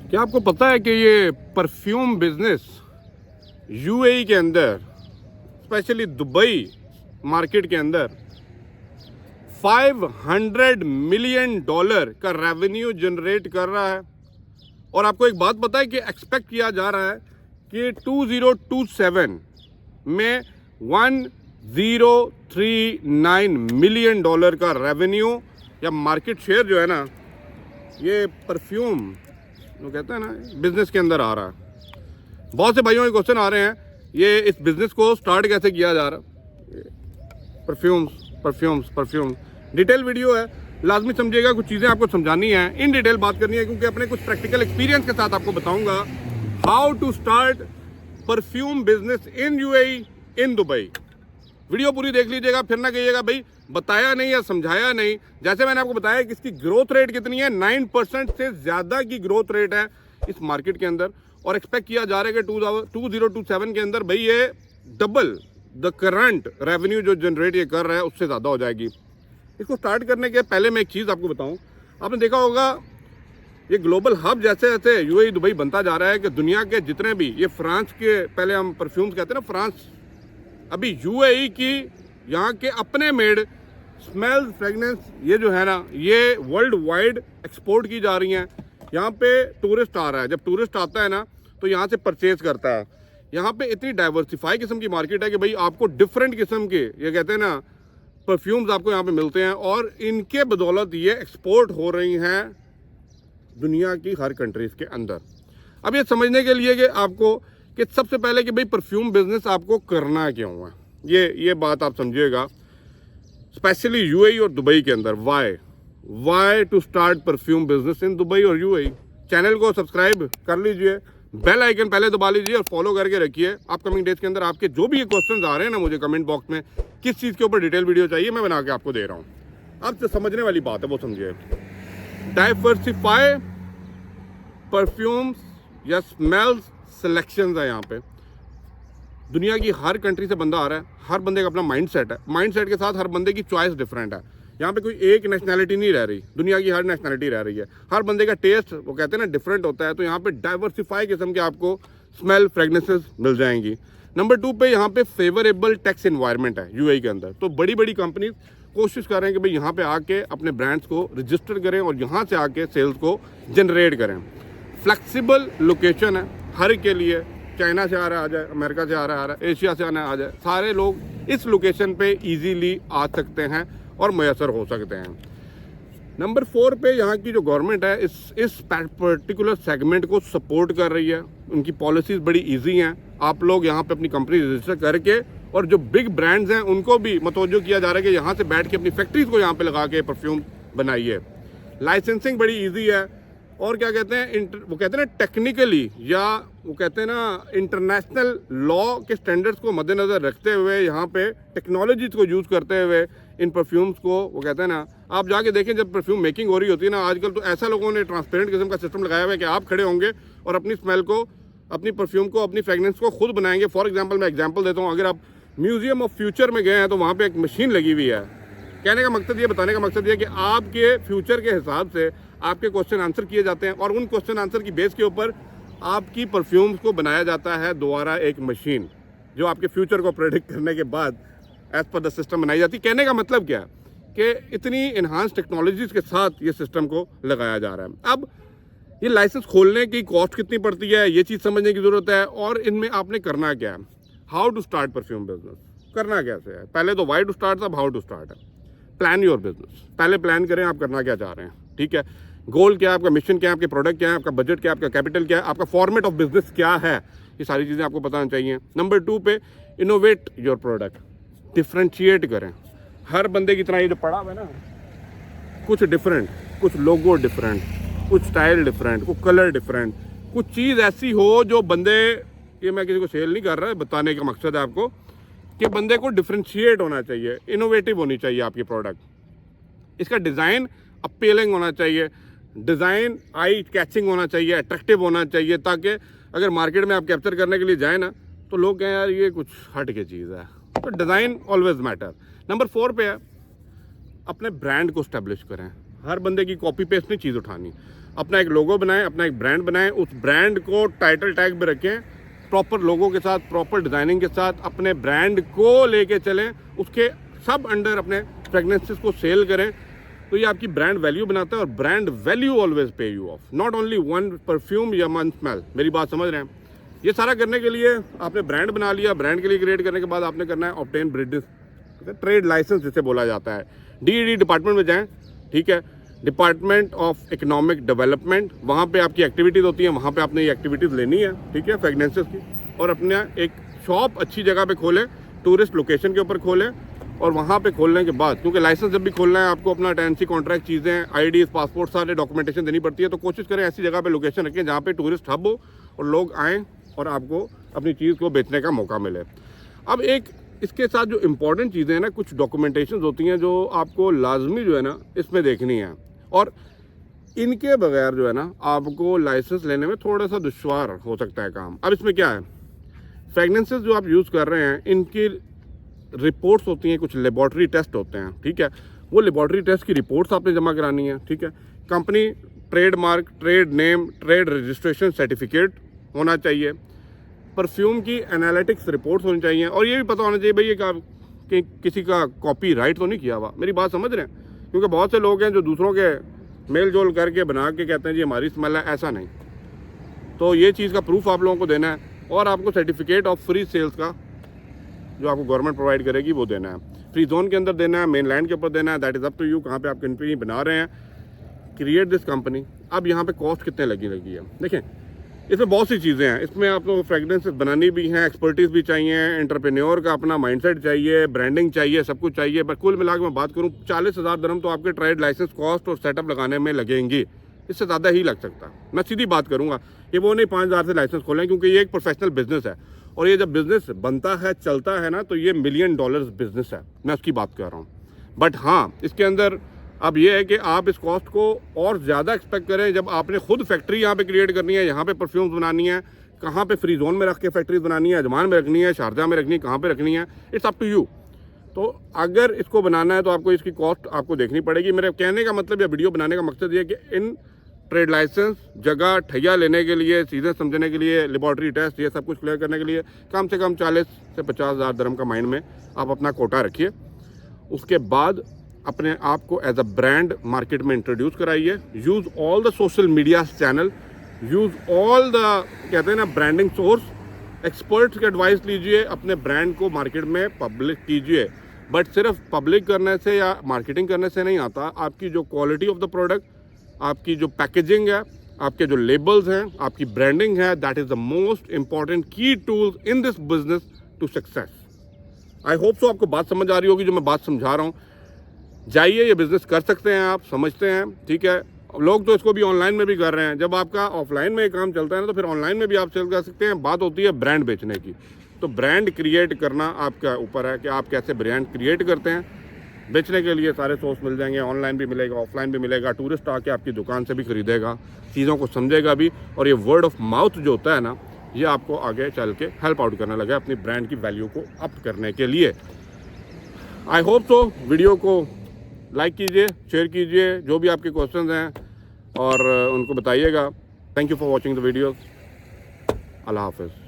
क्या आपको पता है कि ये परफ्यूम बिजनेस यूएई के अंदर, स्पेशली दुबई मार्केट के अंदर $500 मिलियन का रेवेन्यू जनरेट कर रहा है। और आपको एक बात पता है कि एक्सपेक्ट किया जा रहा है कि 2027 में $1039 मिलियन का रेवेन्यू या मार्केट शेयर जो है ना, ये परफ्यूम वो कहते हैं ना बिजनेस के अंदर आ रहा है। बहुत से भाइयों के क्वेश्चन आ रहे हैं, ये इस बिजनेस को स्टार्ट कैसे किया जा रहा है। परफ्यूम्स डिटेल वीडियो है, लाजमी समझिएगा। कुछ चीज़ें आपको समझानी है, इन डिटेल बात करनी है, क्योंकि अपने कुछ प्रैक्टिकल एक्सपीरियंस के साथ आपको बताऊंगा how to start perfume business in UAE in Dubai. Video पूरी देख लीजिएगा, फिर ना कहिएगा भाई बताया नहीं या समझाया नहीं। जैसे मैंने आपको बताया कि इसकी ग्रोथ रेट कितनी है, 9% से ज़्यादा की ग्रोथ रेट है इस मार्केट के अंदर। और एक्सपेक्ट किया जा रहा है कि 2027 के अंदर भाई ये डबल द करंट रेवेन्यू जो जनरेट ये कर रहा है उससे ज़्यादा हो जाएगी। इसको स्टार्ट करने के पहले मैं एक चीज़ आपको बताऊं, आपने देखा होगा ये ग्लोबल हब जैसे जैसे यूएई दुबई बनता जा रहा है कि दुनिया के जितने भी ये फ्रांस के, पहले हम परफ्यूम्स कहते हैं ना फ्रांस, अभी यूएई की यहाँ के अपने मेड स्मेल फ्रेगनेंस ये जो है ना, ये वर्ल्ड वाइड एक्सपोर्ट की जा रही हैं। यहाँ पे टूरिस्ट आ रहा है, जब टूरिस्ट आता है ना तो यहाँ से परचेज करता है। यहाँ पे इतनी डाइवर्सिफाई किस्म की मार्केट है कि भाई आपको डिफरेंट किस्म के ये कहते हैं ना परफ्यूम्स आपको यहाँ पे मिलते हैं, और इनके बदौलत ये एक्सपोर्ट हो रही हैं दुनिया की हर कंट्रीज के अंदर। अब ये समझने के लिए कि आपको कि सबसे पहले कि भाई परफ्यूम बिजनेस आपको करना क्यों है, ये बात आप समझिएगा, स्पेशली यूएई और दुबई के अंदर। Why to start perfume business in Dubai और यूएई। चैनल को सब्सक्राइब कर लीजिए, बेल आइकन पहले दबा लीजिए और फॉलो करके रखिए। अपकमिंग डेज के अंदर आपके जो भी ये क्वेश्चंस आ रहे हैं ना मुझे कमेंट बॉक्स में, किस चीज़ के ऊपर डिटेल वीडियो चाहिए मैं बना के आपको दे रहा हूँ। अब जो समझने वाली बात है वो समझिए। डाइवर्सिफाई परफ्यूम्स या स्मेल्स सिलेक्शंस है यहाँ पे। दुनिया की हर कंट्री से बंदा आ रहा है, हर बंदे का अपना माइंडसेट है, माइंडसेट के साथ हर बंदे की चॉइस डिफरेंट है। यहाँ पे कोई एक नेशनैलिटी नहीं रह रही, दुनिया की हर नेशनैलिटी रह रही है। हर बंदे का टेस्ट वो कहते हैं ना डिफरेंट होता है, तो यहाँ पे डाइवर्सिफाई किस्म के आपको स्मेल फ्रेगनेंसेस मिल जाएंगी। नंबर 2 पे यहाँ पे फेवरेबल टैक्स इन्वायरमेंट है यूएई के अंदर, तो बड़ी बड़ी कंपनीज कोशिश कर रहे हैं कि भाई यहाँ पे आके अपने ब्रांड्स को रजिस्टर करें और यहाँ से आके सेल्स को जनरेट करें। फ्लेक्सिबल लोकेशन है हर के लिए, चाइना से आ रहा है आ जाए, अमेरिका से आ रहा है एशिया से आना आ जाए, सारे लोग इस लोकेशन पे इजीली आ सकते हैं और मैसर हो सकते हैं। नंबर 4 पे यहाँ की जो गवर्नमेंट है इस पर्टिकुलर सेगमेंट को सपोर्ट कर रही है। उनकी पॉलिसीज़ बड़ी इजी हैं। आप लोग यहाँ पे अपनी कंपनी रजिस्टर करके, और जो बिग ब्रांड्स हैं उनको भी मतवज्जो किया जा रहा है कि यहाँ से बैठ के अपनी फैक्ट्रीज को यहाँ पे लगा के परफ्यूम बनाइए। लाइसेंसिंग बड़ी ईजी है, और क्या कहते हैं वो कहते हैं ना टेक्निकली, या वो कहते हैं ना इंटरनेशनल लॉ के स्टैंडर्ड्स को मद्देनज़र रखते हुए यहाँ पे टेक्नोलॉजीज को यूज़ करते हुए इन परफ्यूम्स को, वो कहते हैं ना, आप जाके देखें जब परफ्यूम मेकिंग हो रही होती है ना आजकल, तो ऐसा लोगों ने ट्रांसपेरेंट किस्म का सिस्टम लगाया हुआ है कि आप खड़े होंगे और अपनी स्मेल को, अपनी परफ्यूम को, अपनी फ्रेगनेंस को खुद बनाएंगे। फॉर एग्जाम्पल मैं एग्जाम्पल देता हूँ, अगर आप म्यूजियम ऑफ फ्यूचर में गए हैं तो वहाँ पर एक मशीन लगी हुई है। कहने का मकसद ये, बताने का मकसद ये कि आपके फ्यूचर के हिसाब से आपके क्वेश्चन आंसर किए जाते हैं, और उन क्वेश्चन आंसर की बेस के ऊपर आपकी परफ्यूम्स को बनाया जाता है दोबारा एक मशीन, जो आपके फ्यूचर को प्रेडिक्ट करने के बाद एज पर द सिस्टम बनाई जाती है। कहने का मतलब क्या है कि इतनी इन्हांस टेक्नोलॉजीज के साथ ये सिस्टम को लगाया जा रहा है। अब ये लाइसेंस खोलने की कॉस्ट कितनी पड़ती है, ये चीज़ समझने की ज़रूरत है, और इनमें आपने करना क्या है। How to start perfume business, करना कैसे है। पहले तो वाई टू स्टार्ट, अब हाउ टू स्टार्ट है। प्लान योर बिजनेस, पहले प्लान करें आप करना क्या चाह रहे हैं, ठीक है। गोल क्या है आपका, मिशन क्या है, आपके प्रोडक्ट क्या है, आपका बजट क्या है, आपका कैपिटल क्या है, आपका फॉर्मेट ऑफ बिजनेस क्या है, ये सारी चीज़ें आपको बताना चाहिए। नंबर 2 पे इनोवेट योर प्रोडक्ट, डिफ्रेंशिएट करें। हर बंदे की तरह ये जो पड़ा हुआ है ना, कुछ डिफरेंट, कुछ लोगो डिफरेंट, कुछ स्टाइल डिफरेंट, कुछ कलर डिफरेंट, कुछ चीज़ ऐसी हो जो बंदे, ये मैं किसी को सेल नहीं कर रहा, बताने का मकसद है आपको कि बंदे को डिफ्रेंशिएट होना चाहिए, इनोवेटिव होनी चाहिए आपकी प्रोडक्ट। इसका डिज़ाइन अपीलिंग होना चाहिए, डिज़ाइन आई कैचिंग होना चाहिए, अट्रैक्टिव होना चाहिए, ताकि अगर मार्केट में आप कैप्चर करने के लिए जाए ना तो लोग कहें यार ये कुछ हट के चीज़ है। तो डिज़ाइन ऑलवेज मैटर। नंबर 4 पे है अपने ब्रांड को स्टैब्लिश करें। हर बंदे की कॉपी पेस्ट नहीं चीज़ उठानी, अपना एक लोगो बनाएं, अपना एक ब्रांड बनाएं, उस ब्रांड को टाइटल टैग पे रखें, प्रॉपर लोगो के साथ, प्रॉपर डिज़ाइनिंग के साथ अपने ब्रांड को लेके चलें, उसके सब अंडर अपने फ्रेगनेंसेस को सेल करें, तो ये आपकी ब्रांड वैल्यू बनाता है। और ब्रांड वैल्यू ऑलवेज पे you of, not only one perfume या वन स्मेल। मेरी बात समझ रहे हैं? ये सारा करने के लिए आपने ब्रांड बना लिया, ब्रांड के लिए क्रिएट करने के बाद आपने करना है ऑब्टेन ब्रिटिश ट्रेड लाइसेंस जिसे बोला जाता है। DED डिपार्टमेंट में जाएं, ठीक है, डिपार्टमेंट ऑफ इकोनॉमिक डेवलपमेंट, वहाँ पे आपकी एक्टिविटीज़ होती हैं, वहाँ पे आपने ये एक्टिविटीज़ लेनी है, ठीक है, फ्रेगनेंसेस की, और अपने एक शॉप अच्छी जगह पे खोलें, टूरिस्ट लोकेशन के ऊपर खोलें, और वहाँ पे खोलने के बाद, क्योंकि लाइसेंस जब भी खोलना है आपको अपना टेनेंसी कॉन्ट्रैक्ट चीज़ें, IDs, पासपोर्ट, सारे डॉक्यूमेंटेशन देनी पड़ती है, तो कोशिश करें ऐसी जगह पे लोकेशन रखें जहाँ पे टूरिस्ट हब हो और लोग आएँ और आपको अपनी चीज़ को बेचने का मौका मिले। अब एक इसके साथ जो इम्पोर्टेंट चीज़ें हैं ना, कुछ डॉक्यूमेंटेशन होती हैं जो आपको लाजमी जो है ना इसमें देखनी है, और इनके बगैर जो है ना आपको लाइसेंस लेने में थोड़ा सा दुश्वार हो सकता है काम। अब इसमें क्या है, फ्रेगनेंसेस जो आप यूज़ कर रहे हैं इनकी रिपोर्ट्स होती हैं, कुछ लेबॉर्ट्री टेस्ट होते हैं, ठीक है, वो लेबॉर्ट्री टेस्ट की रिपोर्ट्स आपने जमा करानी है, ठीक है। Company trademark, trade name, trade registration certificate होना चाहिए, परफ्यूम की एनालिटिक्स रिपोर्ट्स होनी चाहिए, और ये भी पता होना चाहिए भाई ये कि किसी का कॉपी राइट तो नहीं किया हुआ। मेरी बात समझ रहे हैं? क्योंकि बहुत से लोग हैं जो दूसरों के मेल जोल करके बना के कहते हैं जी हमारी स्मेल है, ऐसा नहीं। तो ये चीज़ का प्रूफ आप लोगों को देना है, और आपको सर्टिफिकेट ऑफ फ्री सेल्स का जो आपको गवर्नमेंट प्रोवाइड करेगी वो देना है, फ्री जोन के अंदर देना है, मेन लैंड के ऊपर देना है, that is up to you कहाँ पे आप कंपनी बना रहे हैं, क्रिएट दिस कंपनी। अब यहाँ पे कॉस्ट कितने लगी है, देखें इसमें बहुत सी चीज़ें हैं, इसमें आपको फ्रेगनेंसेस बनानी भी हैं, एक्सपर्टीज़ भी चाहिए, एंटरप्रेन्योर का अपना माइंडसेट चाहिए, ब्रांडिंग चाहिए, सब कुछ चाहिए। पर कुल मिला के मैं बात करूँ 40,000 dirham तो आपके ट्रेड लाइसेंस कॉस्ट और सेटअप लगाने में लगेंगी, इससे ज़्यादा ही लग सकता है। मैं सीधी बात करूँगा, ये वो नहीं 5,000 से लाइसेंस खोलें, क्योंकि ये एक प्रोफेशनल बिजनेस है, और ये जब बिजनेस बनता है, चलता है ना, तो ये $1 million बिजनेस है, मैं उसकी बात कर रहा हूँ। बट हाँ, इसके अंदर अब ये है कि आप इस कॉस्ट को और ज़्यादा एक्सपेक्ट करें जब आपने खुद फैक्ट्री यहाँ पे क्रिएट करनी है, यहाँ पे परफ्यूम्स बनानी है, कहाँ पे फ्री जोन में रख के फैक्ट्रीज बनानी है, अजमान में रखनी है, शारजा में रखनी है, कहाँ पे रखनी है, इट्स अप टू यू। तो अगर इसको बनाना है तो आपको इसकी कॉस्ट आपको देखनी पड़ेगी। मेरे कहने का मतलब या वीडियो बनाने का मकसद ये है कि इन ट्रेड लाइसेंस, जगह, ठैया लेने के लिए, चीज़ें समझने के लिए, लेबॉर्ट्री टेस्ट, ये सब कुछ क्लियर करने के लिए कम से कम 40 से 50,000 dirham का माइंड में आप अपना कोटा रखिए। उसके बाद अपने आप को एज अ ब्रांड मार्केट में इंट्रोड्यूस कराइए, use all the social media channel, use all the कहते हैं ना ब्रांडिंग सोर्स, एक्सपर्ट्स की एडवाइस लीजिए, अपने ब्रांड को मार्केट में पब्लिक कीजिए। बट सिर्फ पब्लिक करने से या मार्केटिंग करने से नहीं आता, आपकी जो क्वालिटी ऑफ द प्रोडक्ट, आपकी जो पैकेजिंग है, आपके जो लेबल्स हैं, आपकी ब्रांडिंग है, that is the most important की tools in this business to success. I hope so आपको बात समझ आ रही होगी जो मैं बात समझा रहा हूँ। जाइए, ये बिज़नेस कर सकते हैं आप, समझते हैं, ठीक है। लोग तो इसको भी ऑनलाइन में भी कर रहे हैं, जब आपका ऑफलाइन में काम चलता है ना तो फिर ऑनलाइन में भी आप सेल कर सकते हैं। बात होती है ब्रांड बेचने की, तो ब्रांड क्रिएट करना आपका ऊपर है कि आप कैसे ब्रांड क्रिएट करते हैं। बेचने के लिए सारे सोर्स मिल जाएंगे, ऑनलाइन भी मिलेगा, ऑफलाइन भी मिलेगा, टूरिस्ट आके आपकी दुकान से भी खरीदेगा, चीज़ों को समझेगा भी, और ये वर्ड ऑफ माउथ जो होता है ना, ये आपको आगे चल के हेल्प आउट करने लगा अपनी ब्रांड की वैल्यू को अप करने के लिए। I hope so. वीडियो को लाइक कीजिए, शेयर कीजिए, जो भी आपके क्वेश्चंस हैं और उनको बताइएगा। Thank you for watching the videos. अल्लाह हाफिज़।